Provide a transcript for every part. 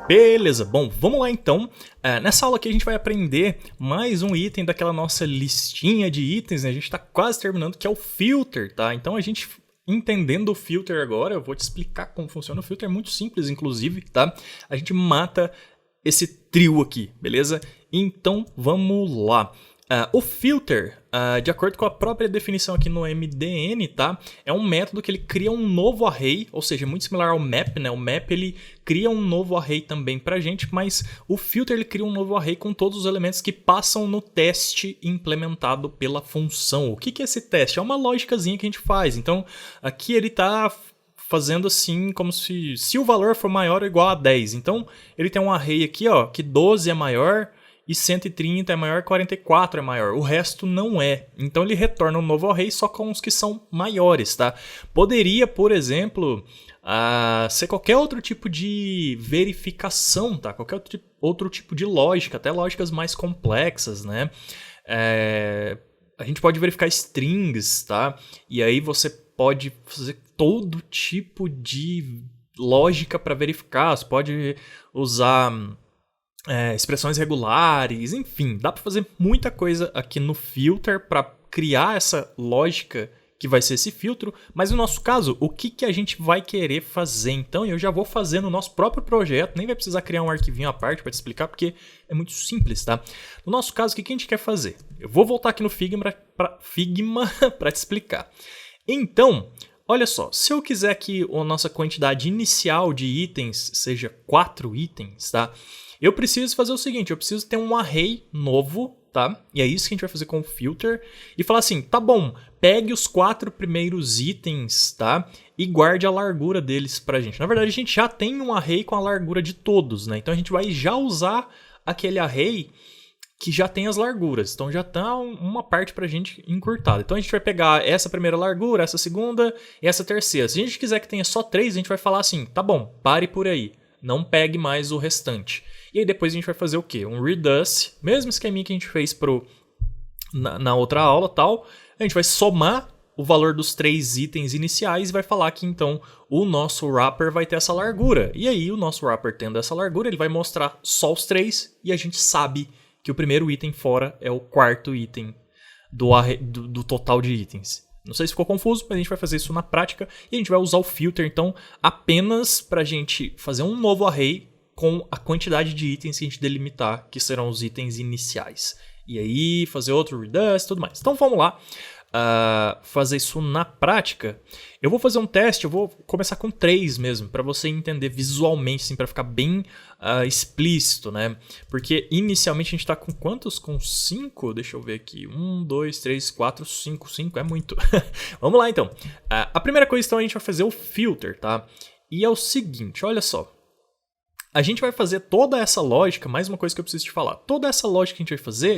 Beleza, bom, vamos lá então. Nessa aula aqui a gente vai aprender mais um item daquela nossa listinha de itens, né? A gente está quase terminando, que é o filter, tá? Então a gente, entendendo o filter agora, eu vou te explicar como funciona o filter, é muito simples inclusive, tá? A gente mata esse trio aqui, beleza? Então vamos lá. O filter, de acordo com a própria definição aqui no MDN, tá? É um método que ele cria um novo array, ou seja, muito similar ao map, né? O map ele cria um novo array também pra gente, mas o filter ele cria um novo array com todos os elementos que passam no teste implementado pela função. O que é esse teste? É uma lógicazinha que a gente faz. Então, aqui ele tá fazendo assim, como se o valor for maior ou igual a 10. Então, ele tem um array aqui, ó, que 12 é maior e 130 é maior, 44 é maior. O resto não é. Então ele retorna um novo array só com os que são maiores, tá? Poderia, por exemplo, ser qualquer outro tipo de verificação, tá? Qualquer outro tipo de lógica, até lógicas mais complexas, né? A gente pode verificar strings, tá? E aí você pode fazer todo tipo de lógica para verificar. Você pode usar expressões regulares, enfim, dá para fazer muita coisa aqui no filter para criar essa lógica que vai ser esse filtro, mas no nosso caso, o que a gente vai querer fazer? Então eu já vou fazer no nosse próprio projeto, nem vai precisar criar um arquivinho à parte para te explicar, porque é muito simples, tá? No nosso caso, o que a gente quer fazer? Eu vou voltar aqui no Figma para te explicar. Então, olha só, se eu quiser que a nossa quantidade inicial de itens seja 4 itens, tá? Eu preciso fazer o seguinte, eu preciso ter um array novo, tá? E é isso que a gente vai fazer com o filter. E falar assim, tá bom, pegue os 4 primeiros itens, tá? E guarde a largura deles pra gente. Na verdade, a gente já tem um array com a largura de todos, né? Então a gente vai já usar aquele array que já tem as larguras. Então já tá uma parte pra gente encurtada. Então a gente vai pegar essa primeira largura, essa segunda e essa terceira. Se a gente quiser que tenha só 3, a gente vai falar assim, tá bom, pare por aí. Não pegue mais o restante. E aí depois a gente vai fazer o quê? Um reduce, mesmo esqueminha que a gente fez na outra aula tal. A gente vai somar o valor dos 3 itens iniciais e vai falar que então o nosso wrapper vai ter essa largura. E aí o nosso wrapper tendo essa largura, ele vai mostrar só os 3 e a gente sabe que o primeiro item fora é o quarto item do total de itens. Não sei se ficou confuso, mas a gente vai fazer isso na prática e a gente vai usar o filter, então, apenas para a gente fazer um novo array com a quantidade de itens que a gente delimitar, que serão os itens iniciais. E aí, fazer outro reduce e tudo mais. Então, vamos lá fazer isso na prática. Eu vou fazer um teste, eu vou começar com 3 mesmo, para você entender visualmente, assim, para ficar bem explícito, né? Porque inicialmente a gente está com quantos? Com 5? Deixa eu ver aqui. 1, 2, 3, 4, 5. 5 é muito. Vamos lá, então. A primeira coisa, então, a gente vai fazer o filter, tá? E é o seguinte, olha só. A gente vai fazer toda essa lógica, mais uma coisa que eu preciso te falar. Toda essa lógica que a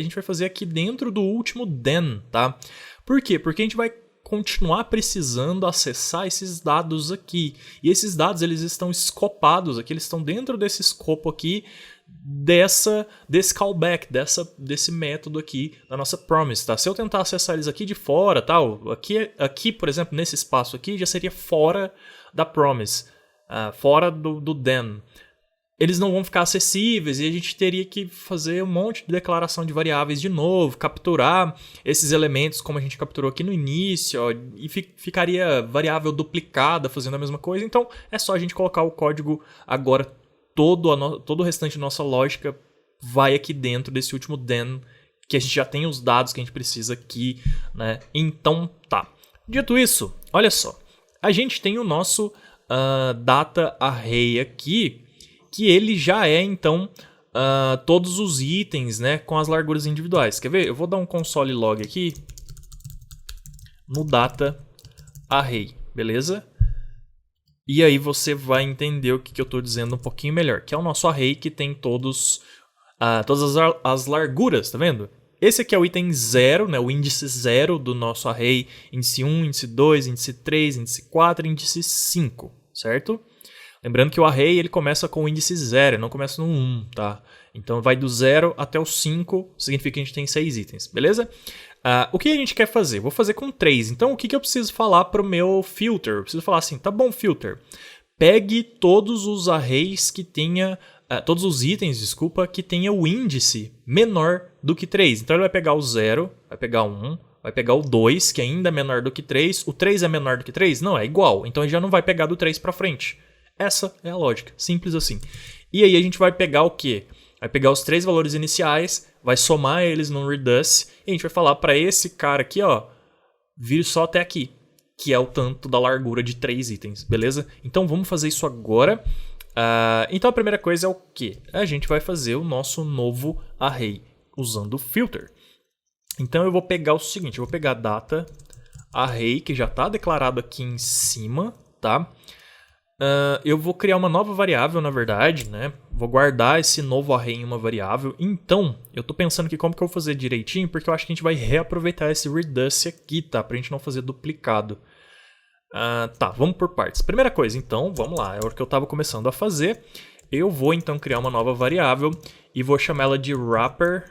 gente vai fazer aqui dentro do último then, tá? Por quê? Porque a gente vai continuar precisando acessar esses dados aqui. E esses dados, eles estão escopados aqui, eles estão dentro desse escopo aqui, desse callback, desse método aqui da nossa promise, tá? Se eu tentar acessar eles aqui de fora, tal, aqui, por exemplo, nesse espaço aqui, já seria fora da promise, fora do then. Eles não vão ficar acessíveis e a gente teria que fazer um monte de declaração de variáveis de novo, capturar esses elementos como a gente capturou aqui no início, ó, e ficaria variável duplicada fazendo a mesma coisa. Então é só a gente colocar o código agora, todo o restante da nossa lógica vai aqui dentro desse último then, que a gente já tem os dados que a gente precisa aqui, né? Então tá. Dito isso, olha só, a gente tem o nosso data array aqui, que ele já é, então, todos os itens, né, com as larguras individuais. Quer ver? Eu vou dar um console log aqui no data array, beleza? E aí você vai entender o que eu estou dizendo um pouquinho melhor, que é o nosso array que tem todas as larguras, tá vendo? Esse aqui é o item 0, né, o índice 0 do nosso array, índice 1, índice 2, índice 3, índice 4, índice 5, certo? Lembrando que o array ele começa com o índice 0, não começa no 1, tá? Então vai do 0 até o 5, significa que a gente tem 6 itens, beleza? O que a gente quer fazer? Vou fazer com 3. Então o que eu preciso falar para o meu filter? Eu preciso falar assim, tá bom, filter, pegue todos os arrays que tenha todos os itens, desculpa, que tenha o índice menor do que 3. Então ele vai pegar o 0, vai pegar o 1, vai pegar o 2, que ainda é menor do que 3. O 3 é menor do que 3? Não, é igual. Então ele já não vai pegar do 3 para frente. Essa é a lógica, simples assim. E aí a gente vai pegar o quê? Vai pegar os 3 valores iniciais, vai somar eles no reduce, e a gente vai falar para esse cara aqui, ó, vir só até aqui, que é o tanto da largura de 3 itens, beleza? Então vamos fazer isso agora. Então a primeira coisa é o quê? A gente vai fazer o nosso novo array usando o filter. Então eu vou pegar o seguinte, eu vou pegar a data array, que já está declarado aqui em cima, tá? Eu vou criar uma nova variável, na verdade, né? Vou guardar esse novo array em uma variável. Então, eu tô pensando aqui como que eu vou fazer direitinho, porque eu acho que a gente vai reaproveitar esse reduce aqui, tá? Pra gente não fazer duplicado. Tá, vamos por partes. Primeira coisa, então, vamos lá. É o que eu tava começando a fazer. Eu vou, então, criar uma nova variável e vou chamar ela de wrapper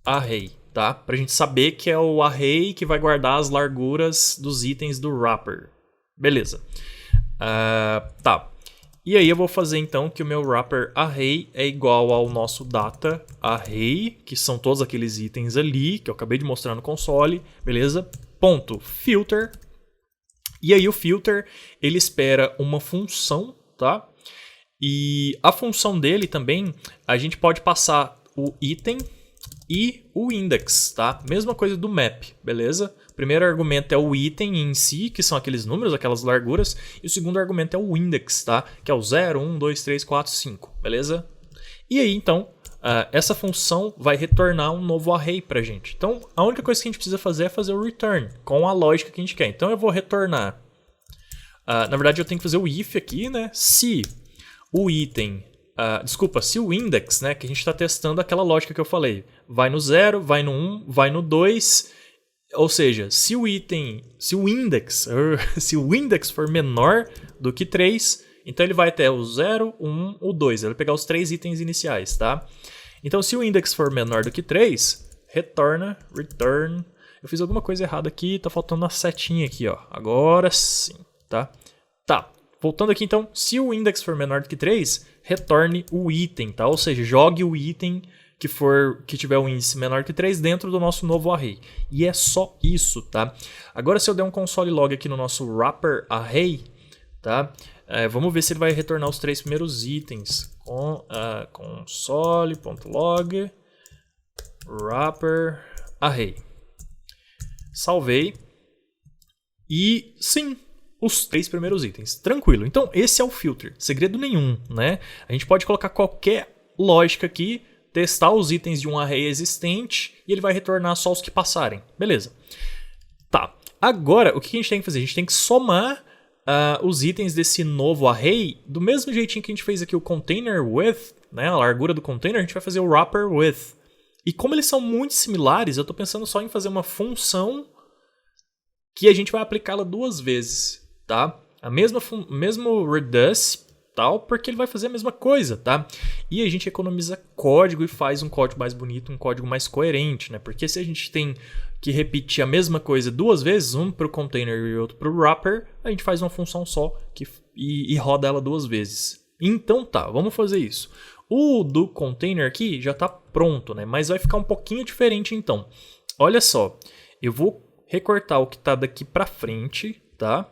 array, tá? Pra gente saber que é o array que vai guardar as larguras dos itens do wrapper. Beleza. Tá. E aí eu vou fazer então que o meu wrapper array é igual ao nosso data array, que são todos aqueles itens ali que eu acabei de mostrar no console, beleza? Ponto filter. E aí o filter, ele espera uma função, tá? E a função dele também, a gente pode passar o item e o index, tá? Mesma coisa do map, beleza? O primeiro argumento é o item em si, que são aqueles números, aquelas larguras, e o segundo argumento é o index, tá? Que é o 0, 1, 2, 3, 4, 5, beleza? E aí, então, essa função vai retornar um novo array pra gente. Então, a única coisa que a gente precisa fazer é fazer o return, com a lógica que a gente quer. Então, eu vou retornar... na verdade, eu tenho que fazer o if aqui, né? Se o item... se o index, né, que a gente está testando aquela lógica que eu falei, vai no 0, vai no 1, vai no 2, ou seja, se o index for menor do que 3, então ele vai até o 0, o 1, o 2, ele vai pegar os 3 itens iniciais, tá? Então se o index for menor do que 3, return, eu fiz alguma coisa errada aqui, tá faltando uma setinha aqui, ó, agora sim, tá? Tá, voltando aqui então, se o index for menor do que 3, retorne o item, tá? Ou seja, jogue o item que tiver um índice menor que 3 dentro do nosso novo array. E é só isso, tá? Agora se eu der um console log aqui no nosso wrapper array, tá? Vamos ver se ele vai retornar os 3 primeiros itens. Console.log wrapper array. Salvei. E sim, os 3 primeiros itens. Tranquilo. Então, esse é o filter. Segredo nenhum, né? A gente pode colocar qualquer lógica aqui, testar os itens de um array existente e ele vai retornar só os que passarem. Beleza. Tá. Agora, o que a gente tem que fazer? A gente tem que somar os itens desse novo array do mesmo jeitinho que a gente fez aqui o container width, né? A largura do container, a gente vai fazer o wrapper width. E como eles são muito similares, eu estou pensando só em fazer uma função que a gente vai aplicá-la 2 vezes, tá? Mesmo reduce, tal, porque ele vai fazer a mesma coisa, tá? E a gente economiza código e faz um código mais bonito, um código mais coerente, né? Porque se a gente tem que repetir a mesma coisa 2 vezes, um para o container e outro para o wrapper, a gente faz uma função só e roda ela 2 vezes. Então tá, vamos fazer isso. O do container aqui já está pronto, né? Mas vai ficar um pouquinho diferente então. Olha só, eu vou recortar o que está daqui para frente, tá?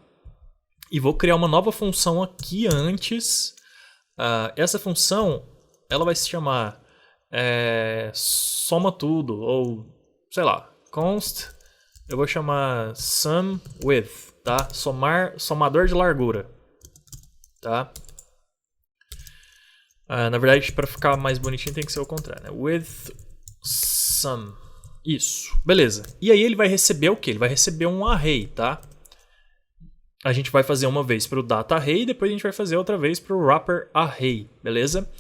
E vou criar uma nova função aqui antes. Essa função, ela vai se chamar soma tudo, ou sei lá, const, eu vou chamar sum width, tá? Somador de largura, tá? Na verdade, para ficar mais bonitinho tem que ser o contrário, né? With sum. Isso, beleza. E aí ele vai receber o quê? Ele vai receber um array, tá? A gente vai fazer uma vez para o data array e depois a gente vai fazer outra vez para o wrapper array, beleza?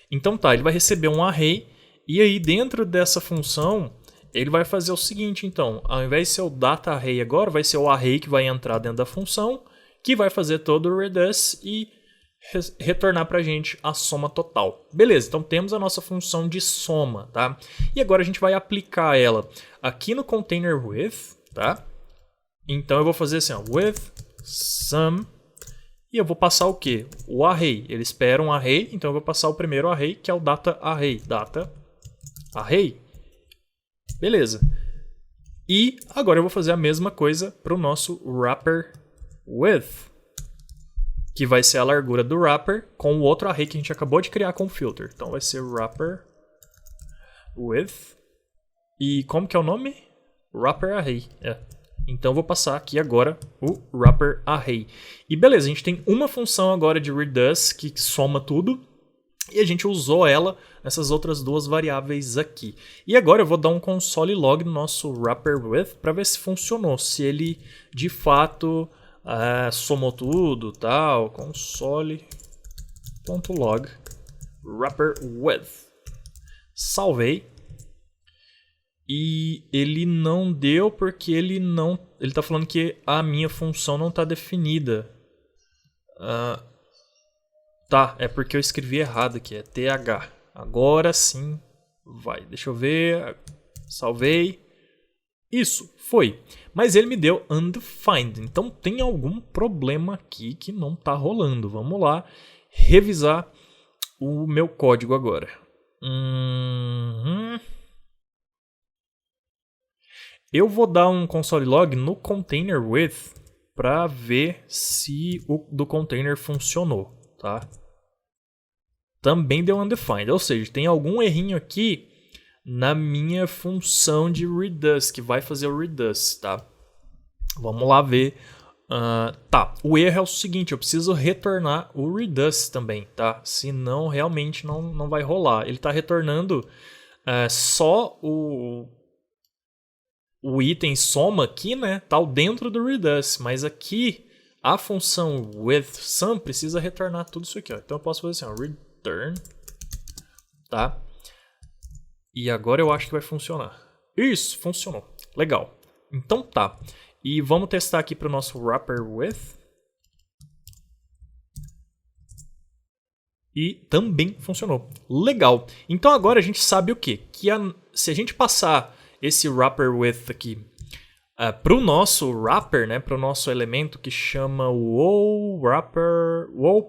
Então tá, ele vai receber um array e aí dentro dessa função ele vai fazer o seguinte, então, ao invés de ser o data array agora, vai ser o array que vai entrar dentro da função, que vai fazer todo o reduce e retornar pra gente a soma total. Beleza, então temos a nossa função de soma, tá? E agora a gente vai aplicar ela aqui no container with, tá? Então eu vou fazer assim, ó, with sum, E eu vou passar o quê? O array. Ele espera um array, então eu vou passar o primeiro array, que é o data array. Data array. Beleza. E agora eu vou fazer a mesma coisa para o nosso wrapper width, que vai ser a largura do wrapper com o outro array que a gente acabou de criar com o filter. Então vai ser wrapper width. E como que é o nome? Wrapper array. Então eu vou passar aqui agora o wrapper array. E beleza, a gente tem uma função agora de reduce que soma tudo. E a gente usou ela nessas outras duas variáveis aqui. E agora eu vou dar um console log no nosso wrapper width para ver se funcionou. Se ele de fato somou tudo, tal. Console.log wrapper width. Salvei. E ele não deu porque ele está falando que a minha função não está definida. Tá, é porque eu escrevi errado aqui, é TH. Agora sim vai. Deixa eu ver. Salvei. Isso, foi. Mas ele me deu undefined. Então tem algum problema aqui que não está rolando. Vamos lá revisar o meu código agora. Eu vou dar um console log no container width para ver se o do container funcionou, tá? Também deu undefined, ou seja, tem algum errinho aqui na minha função de reduce, que vai fazer o reduce, tá? Vamos lá ver. Tá, o erro é o seguinte, eu preciso retornar o reduce também, tá? Senão realmente não vai rolar. Ele está retornando só o item soma aqui, né? Tá dentro do reduce, mas aqui a função withSum precisa retornar tudo isso aqui, ó. Então eu posso fazer assim, ó, return, tá? E agora eu acho que vai funcionar. Isso, funcionou. Legal. Então tá. E vamos testar aqui para o nosso wrapper width. E também funcionou. Legal. Então agora a gente sabe o quê? Que se a gente passar esse wrapper width aqui para o nosso wrapper, né, para o nosso elemento que chama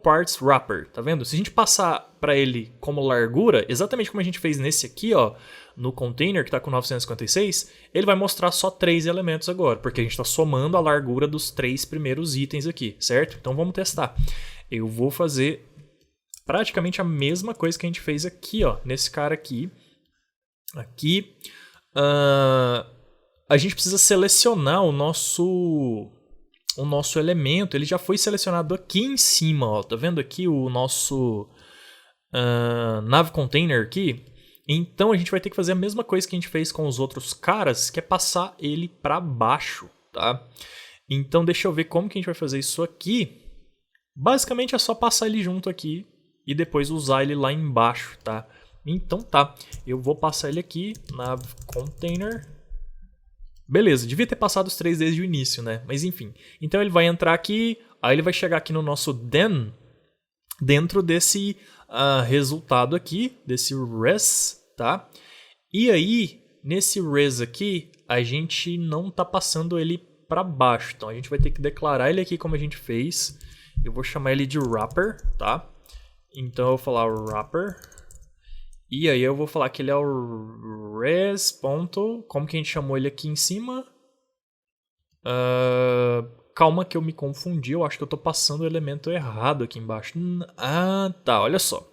parts wrapper, tá vendo? Se a gente passar para ele como largura, exatamente como a gente fez nesse aqui, ó, no container que está com 956, ele vai mostrar só 3 elementos agora, porque a gente está somando a largura dos 3 primeiros itens aqui, certo? Então vamos testar. Eu vou fazer praticamente a mesma coisa que a gente fez aqui, ó, nesse cara aqui. Aqui. A gente precisa selecionar o nosso elemento. Ele já foi selecionado aqui em cima, ó. Tá vendo aqui o nosso nav container aqui? Então a gente vai ter que fazer a mesma coisa que a gente fez com os outros caras, que é passar ele para baixo, tá? Então deixa eu ver como que a gente vai fazer isso aqui. Basicamente é só passar ele junto aqui e depois usar ele lá embaixo, tá? Então tá, eu vou passar ele aqui, nav container. Beleza, devia ter passado os 3 desde o início, né? Mas enfim. Então ele vai entrar aqui, aí ele vai chegar aqui no nosso then, dentro desse resultado aqui, desse res, tá? E aí, nesse res aqui, a gente não tá passando ele para baixo. Então a gente vai ter que declarar ele aqui como a gente fez. Eu vou chamar ele de wrapper, tá? Então eu vou falar wrapper. E aí eu vou falar que ele é o res. Como que a gente chamou ele aqui em cima? Calma que eu me confundi. Eu acho que eu estou passando o elemento errado aqui embaixo. Tá. Olha só.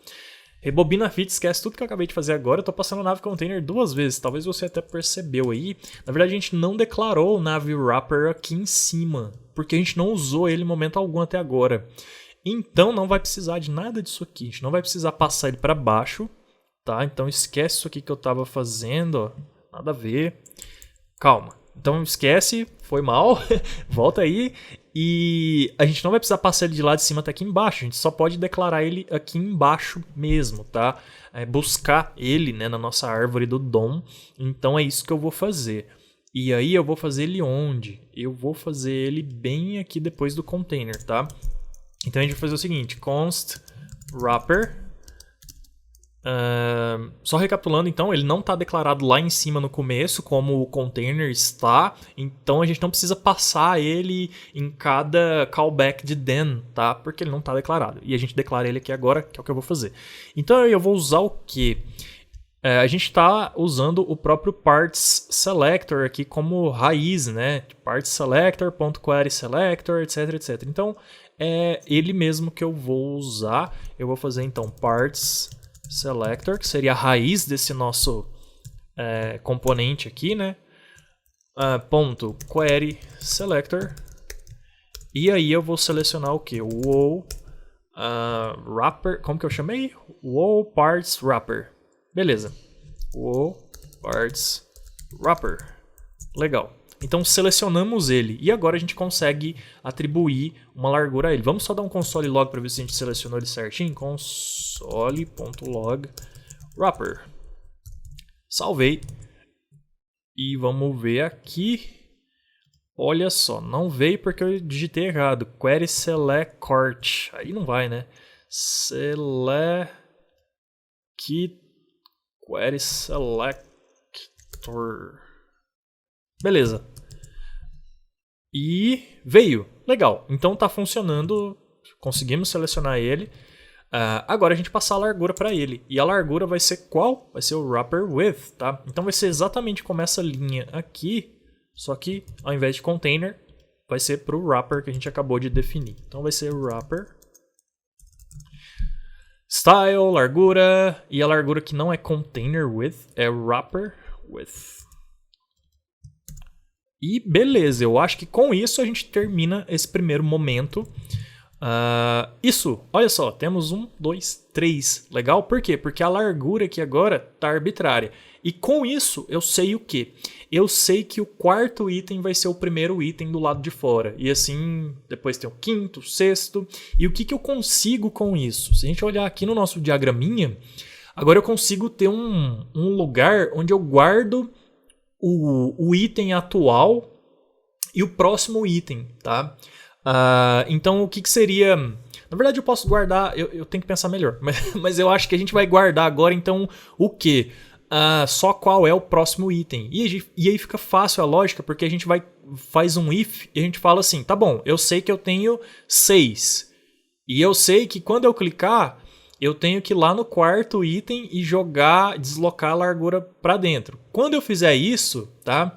Rebobina a fita, esquece tudo que eu acabei de fazer agora. Eu estou passando o nav container 2 vezes. Talvez você até percebeu aí. Na verdade, a gente não declarou o nav wrapper aqui em cima. Porque a gente não usou ele em momento algum até agora. Então não vai precisar de nada disso aqui. A gente não vai precisar passar ele para baixo. Tá, então esquece isso aqui que eu estava fazendo, ó. Nada a ver. Calma. Então esquece, foi mal. Volta aí. E a gente não vai precisar passar ele de lá de cima até aqui embaixo. A gente só pode declarar ele aqui embaixo mesmo, tá? Buscar ele, né, na nossa árvore do DOM. Então é isso que eu vou fazer. E aí eu vou fazer ele onde? Eu vou fazer ele bem aqui depois do container, tá? Então a gente vai fazer o seguinte. Const wrapper. Só recapitulando, então, ele não está declarado lá em cima no começo, como o container está, então a gente não precisa passar ele em cada callback de then, tá? Porque ele não está declarado. E a gente declara ele aqui agora, que é o que eu vou fazer. Então eu vou usar o quê? A gente está usando o próprio parts selector aqui como raiz, né? Parts selector, .query selector, etc, etc. Então é ele mesmo que eu vou usar. Eu vou fazer então parts selector, que seria a raiz desse nosso componente aqui, né? Ponto query selector. E aí eu vou selecionar o que? O wrapper, como que eu chamei? O parts wrapper. Beleza. O parts wrapper. Legal. Então selecionamos ele e agora a gente consegue atribuir uma largura a ele. Vamos só dar um console log para ver se a gente selecionou ele certinho. Console.log wrapper. Salvei. E vamos ver aqui. Olha só, não veio porque eu digitei errado. Query select cort. Aí não vai, né? Select query selector. Beleza. E veio. Legal. Então tá funcionando. Conseguimos selecionar ele. Agora a gente passa a largura para ele. E a largura vai ser qual? Vai ser o wrapper width, tá? Então vai ser exatamente como essa linha aqui. Só que ao invés de container, vai ser para o wrapper que a gente acabou de definir. Então vai ser wrapper. Style, largura. E a largura que não é container width, é wrapper width. E beleza, eu acho que com isso a gente termina esse primeiro momento. Isso, olha só, temos 1, 2, 3. Legal? Por quê? Porque a largura aqui agora está arbitrária. E com isso eu sei o quê? Eu sei que o quarto item vai ser o primeiro item do lado de fora. E assim, depois tem o quinto, o sexto. E o que eu consigo com isso? Se a gente olhar aqui no nosso diagraminha, agora eu consigo ter um lugar onde eu guardo o item atual e o próximo item, tá? Então o que seria... Na verdade eu posso guardar, eu tenho que pensar melhor, mas eu acho que a gente vai guardar agora então o quê? Só qual é o próximo item. E aí fica fácil a lógica, porque a gente faz um if e a gente fala assim, tá bom, eu sei que eu tenho 6. E eu sei que quando eu clicar, eu tenho que ir lá no quarto item e deslocar a largura para dentro. Quando eu fizer isso, tá?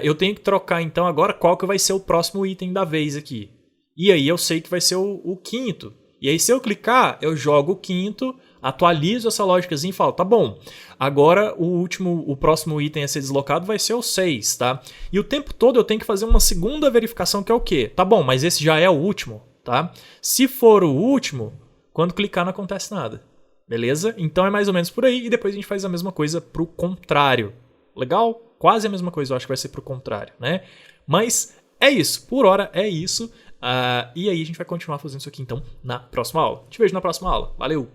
Eu tenho que trocar então agora qual que vai ser o próximo item da vez aqui. E aí eu sei que vai ser o quinto. E aí se eu clicar, eu jogo o quinto, atualizo essa lógicazinha e falo, tá bom, agora o próximo item a ser deslocado vai ser o 6, tá? E o tempo todo eu tenho que fazer uma segunda verificação que é o quê? Tá bom, mas esse já é o último, tá? Se for o último, quando clicar não acontece nada, beleza? Então é mais ou menos por aí e depois a gente faz a mesma coisa pro contrário. Legal? Quase a mesma coisa, eu acho que vai ser pro contrário, né? Mas é isso, por hora é isso. E aí a gente vai continuar fazendo isso aqui então na próxima aula. Te vejo na próxima aula. Valeu!